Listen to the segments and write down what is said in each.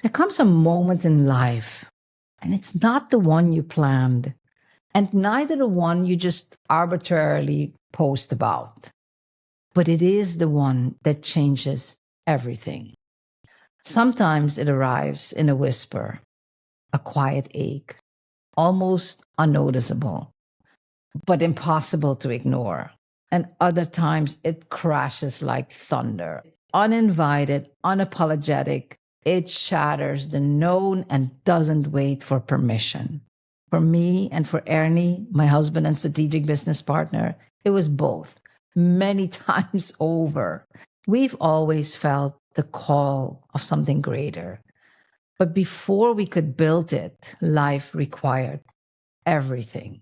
There comes a moment in life, and it's not the one you planned, and neither the one you just arbitrarily post about, but it is the one that changes everything. Sometimes it arrives in a whisper, a quiet ache, almost unnoticeable, but impossible to ignore. And other times it crashes like thunder. Uninvited, unapologetic, it shatters the known and doesn't wait for permission. For me and for Ernie, my husband and strategic business partner, it was both, many times over. We've always felt the call of something greater. But before we could build it, life required everything.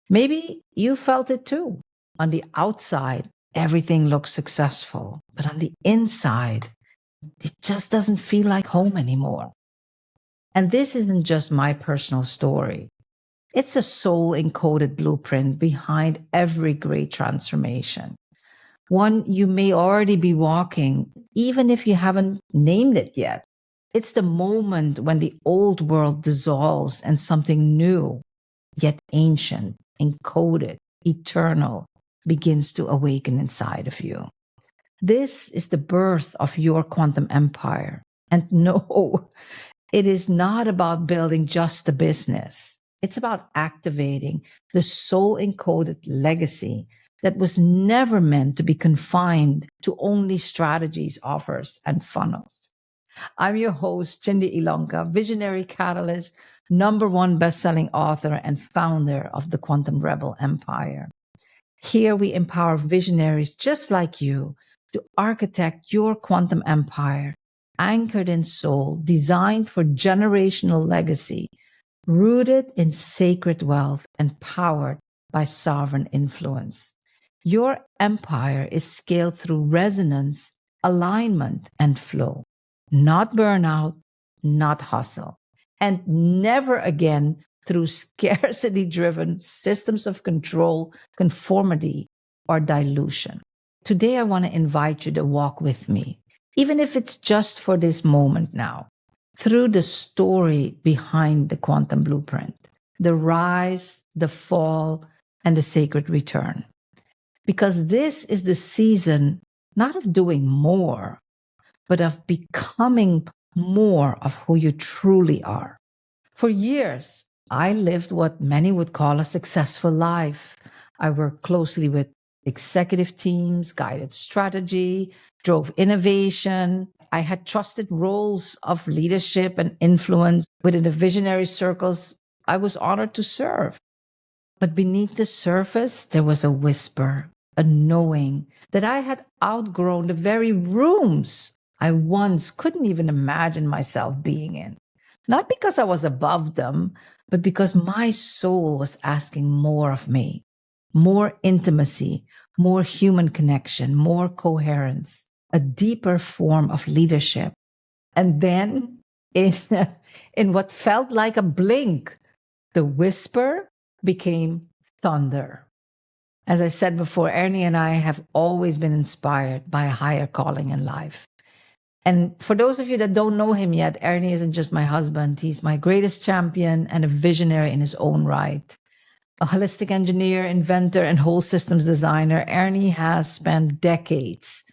Maybe you felt it too. On the outside, everything looks successful, but on the inside, it just doesn't feel like home anymore. And this isn't just my personal story. It's a soul encoded blueprint behind every great transformation. One you may already be walking, even if you haven't named it yet. It's the moment when the old world dissolves and something new, yet ancient, encoded, eternal, begins to awaken inside of you. This is the birth of your quantum empire. And no, it is not about building just a business. It's about activating the soul encoded legacy that was never meant to be confined to only strategies, offers, and funnels. I'm your host, Chindia Ilonka, visionary catalyst, number one bestselling author, and founder of the Quantum Rebel Empire. Here we empower visionaries just like you to architect your quantum empire, anchored in soul, designed for generational legacy, rooted in sacred wealth, and powered by sovereign influence. Your empire is scaled through resonance, alignment, and flow, not burnout, not hustle, and never again through scarcity driven systems of control, conformity, or dilution. Today, I want to invite you to walk with me, even if it's just for this moment now, through the story behind the quantum blueprint, the rise, the fall, and the sacred return. Because this is the season not of doing more, but of becoming more of who you truly are. For years, I lived what many would call a successful life. I worked closely with executive teams, guided strategy, drove innovation. I had trusted roles of leadership and influence within the visionary circles I was honored to serve. But beneath the surface, there was a whisper, a knowing that I had outgrown the very rooms I once couldn't even imagine myself being in. Not because I was above them, but because my soul was asking more of me, more intimacy, more human connection, more coherence, a deeper form of leadership. And then, in, in what felt like a blink, the whisper became thunder. As I said before, Ernie and I have always been inspired by a higher calling in life. And for those of you that don't know him yet, Ernie isn't just my husband. He's my greatest champion and a visionary in his own right. A holistic engineer, inventor, and whole systems designer, Ernie has spent decades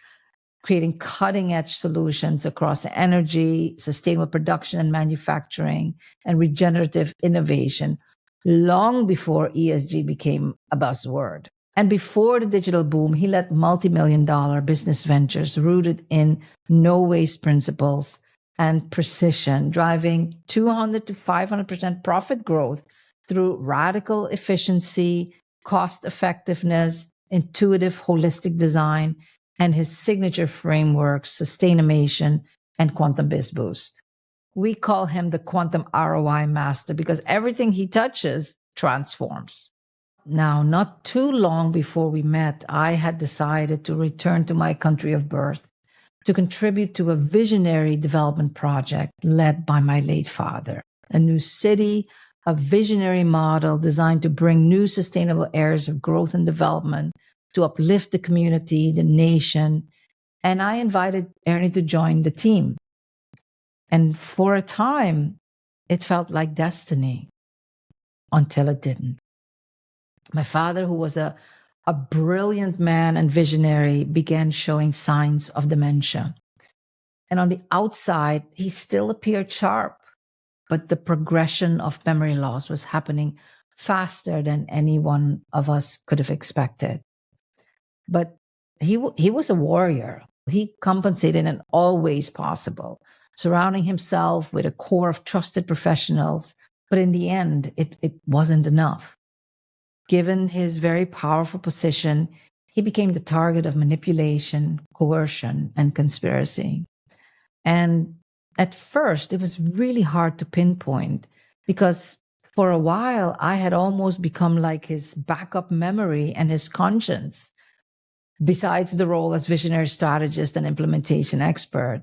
creating cutting edge solutions across energy, sustainable production and manufacturing, and regenerative innovation long before ESG became a buzzword. And before the digital boom, he led multi-million dollar business ventures rooted in no waste principles and precision, driving 200 to 500% profit growth through radical efficiency, cost effectiveness, intuitive holistic design, and his signature frameworks, Sustainamation and Quantum Biz Boost. We call him the quantum ROI master because everything he touches transforms. Now, not too long before we met, I had decided to return to my country of birth to contribute to a visionary development project led by my late father. A new city, a visionary model designed to bring new sustainable areas of growth and development to uplift the community, the nation. And I invited Ernie to join the team. And for a time, it felt like destiny until it didn't. My father, who was a brilliant man and visionary, began showing signs of dementia. And on the outside, he still appeared sharp, but the progression of memory loss was happening faster than any one of us could have expected. But he was a warrior. He compensated in all ways possible, surrounding himself with a core of trusted professionals. But in the end, it wasn't enough. Given his very powerful position, he became the target of manipulation, coercion, and conspiracy. And at first, it was really hard to pinpoint because for a while, I had almost become like his backup memory and his conscience, besides the role as visionary strategist and implementation expert.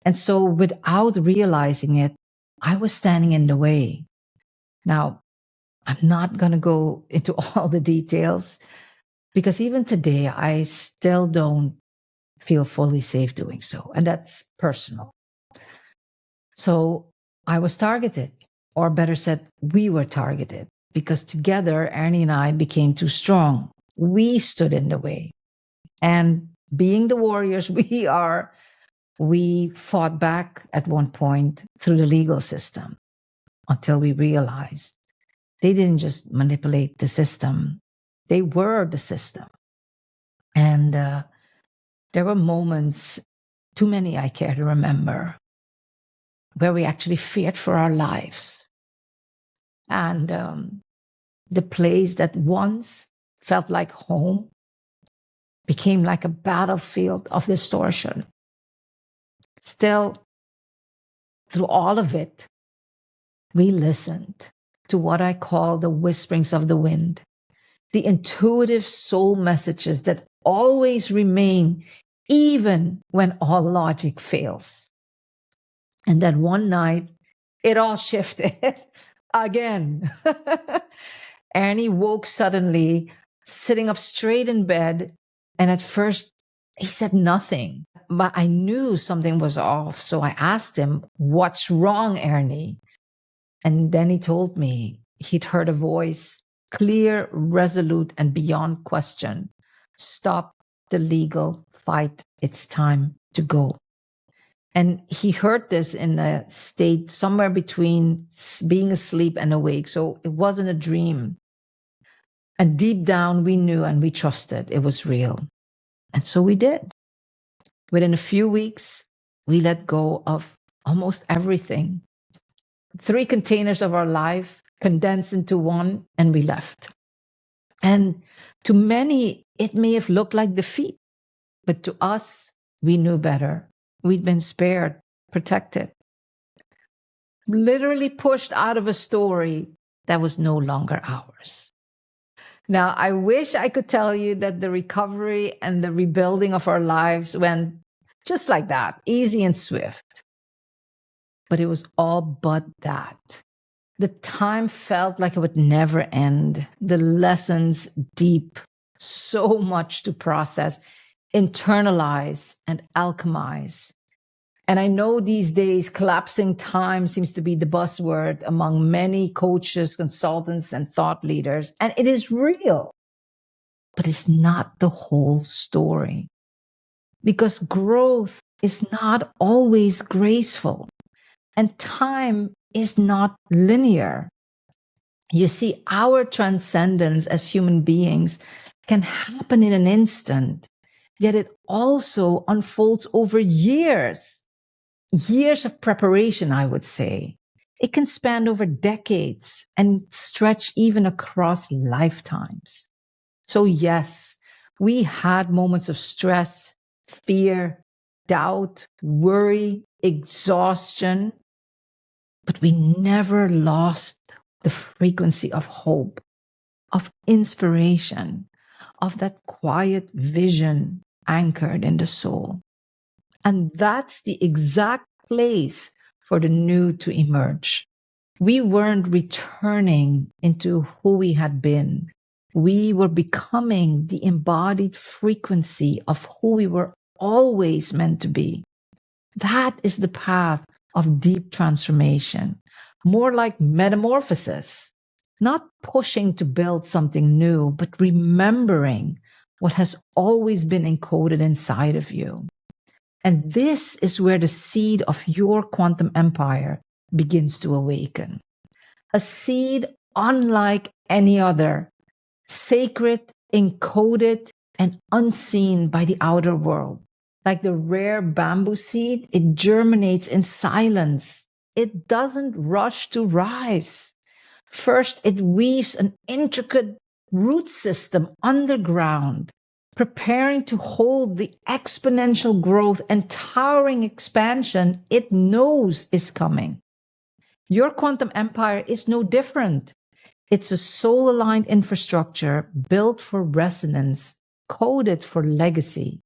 And so, without realizing it, I was standing in the way. Now, I'm not going to go into all the details because even today, I still don't feel fully safe doing so. And that's personal. So I was targeted, or better said, we were targeted because together, Ernie and I became too strong. We stood in the way. And being the warriors we are, we fought back at one point through the legal system until we realized they didn't just manipulate the system, they were the system. And there were moments, too many I care to remember, where we actually feared for our lives. And the place that once felt like home became like a battlefield of distortion. Still, through all of it, we listened to what I call the whisperings of the wind, the intuitive soul messages that always remain even when all logic fails. And then one night, it all shifted again. Annie woke suddenly, sitting up straight in bed. And at first, he said nothing, but I knew something was off. So I asked him, "What's wrong, Ernie?" And then he told me he'd heard a voice, clear, resolute, and beyond question. "Stop the legal fight. It's time to go." And he heard this in a state somewhere between being asleep and awake. So it wasn't a dream. And deep down, we knew and we trusted it was real. And so we did. Within a few weeks, we let go of almost everything. 3 containers of our life condensed into one, and we left. And to many, it may have looked like defeat, but to us, we knew better. We'd been spared, protected, literally pushed out of a story that was no longer ours. Now, I wish I could tell you that the recovery and the rebuilding of our lives went just like that, easy and swift. But it was all but that. The time felt like it would never end. The lessons deep, so much to process, internalize, and alchemize. And I know these days, collapsing time seems to be the buzzword among many coaches, consultants, and thought leaders. And it is real, but it's not the whole story. Because growth is not always graceful, and time is not linear. You see, our transcendence as human beings can happen in an instant, yet it also unfolds over years. Years of preparation, I would say. It can span over decades and stretch even across lifetimes. So, yes, we had moments of stress, fear, doubt, worry, exhaustion, but we never lost the frequency of hope, of inspiration, of that quiet vision anchored in the soul. And that's the exact place for the new to emerge. We weren't returning into who we had been. We were becoming the embodied frequency of who we were always meant to be. That is the path of deep transformation, more like metamorphosis, not pushing to build something new, but remembering what has always been encoded inside of you. And this is where the seed of your quantum empire begins to awaken. A seed unlike any other, sacred, encoded, and unseen by the outer world. Like the rare bamboo seed, it germinates in silence. It doesn't rush to rise. First, it weaves an intricate root system underground, preparing to hold the exponential growth and towering expansion it knows is coming. Your quantum empire is no different. It's a soul aligned infrastructure built for resonance, coded for legacy,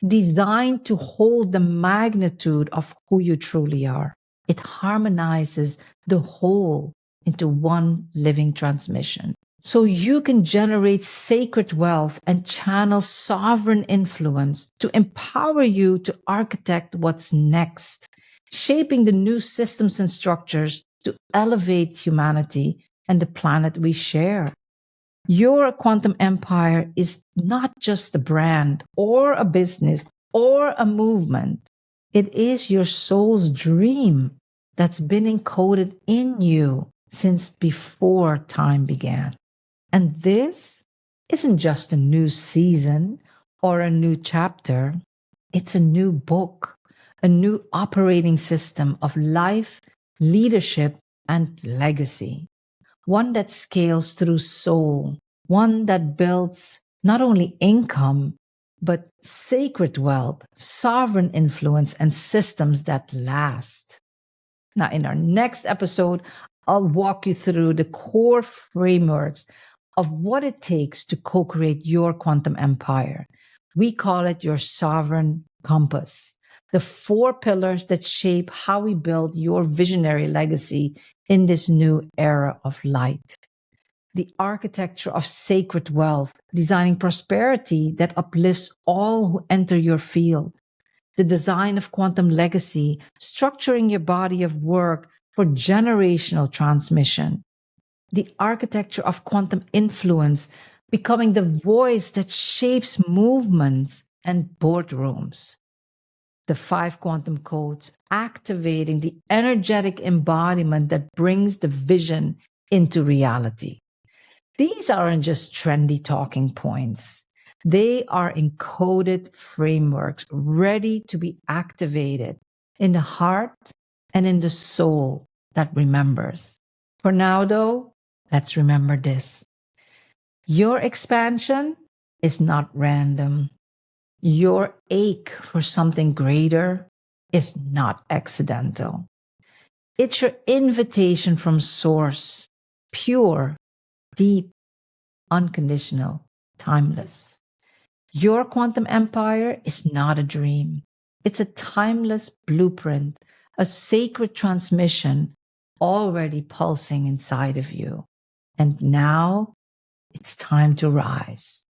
designed to hold the magnitude of who you truly are. It harmonizes the whole into one living transmission. So you can generate sacred wealth and channel sovereign influence to empower you to architect what's next, shaping the new systems and structures to elevate humanity and the planet we share. Your quantum empire is not just a brand or a business or a movement. It is your soul's dream that's been encoded in you since before time began. And this isn't just a new season or a new chapter, it's a new book, a new operating system of life, leadership, and legacy. One that scales through soul, one that builds not only income, but sacred wealth, sovereign influence, and systems that last. Now, in our next episode, I'll walk you through the core frameworks of what it takes to co create your quantum empire. We call it your sovereign compass, the four pillars that shape how we build your visionary legacy in this new era of light. The architecture of sacred wealth, designing prosperity that uplifts all who enter your field. The design of quantum legacy, structuring your body of work for generational transmission. The architecture of quantum influence, becoming the voice that shapes movements and boardrooms. The five quantum codes, activating the energetic embodiment that brings the vision into reality. These aren't just trendy talking points. They are encoded frameworks ready to be activated in the heart and in the soul that remembers. For now, though, let's remember this. Your expansion is not random. Your ache for something greater is not accidental. It's your invitation from source, pure, deep, unconditional, timeless. Your quantum empire is not a dream. It's a timeless blueprint, a sacred transmission already pulsing inside of you. And now it's time to rise.